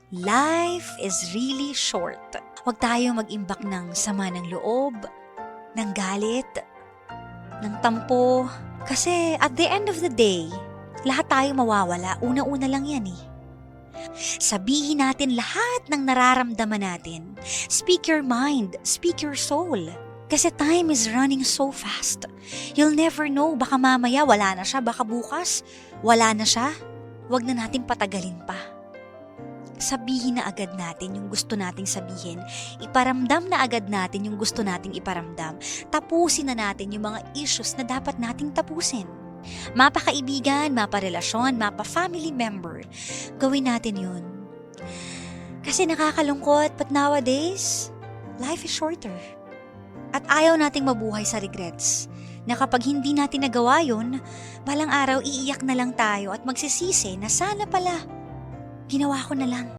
Life is really short. Huwag tayo mag-imbak ng sama ng loob, ng galit, ng tampo. Kasi at the end of the day, lahat tayo mawawala. Una-una lang yan eh. Sabihin natin lahat ng nararamdaman natin. Speak your mind, speak your soul. Kasi time is running so fast. You'll never know, baka mamaya wala na siya, baka bukas wala na siya. Huwag na natin patagalin pa. Sabihin na agad natin yung gusto nating sabihin. Iparamdam na agad natin yung gusto nating iparamdam. Tapusin na natin yung mga issues na dapat nating tapusin. Mapa-kaibigan, mapa-relasyon, mapa-family member. Gawin natin yun. Kasi nakakalungkot, but nowadays, life is shorter. At ayaw nating mabuhay sa regrets. Na kapag hindi natin nagawa yun, balang araw iiyak na lang tayo at magsisisi na sana pala ginawa ko na lang.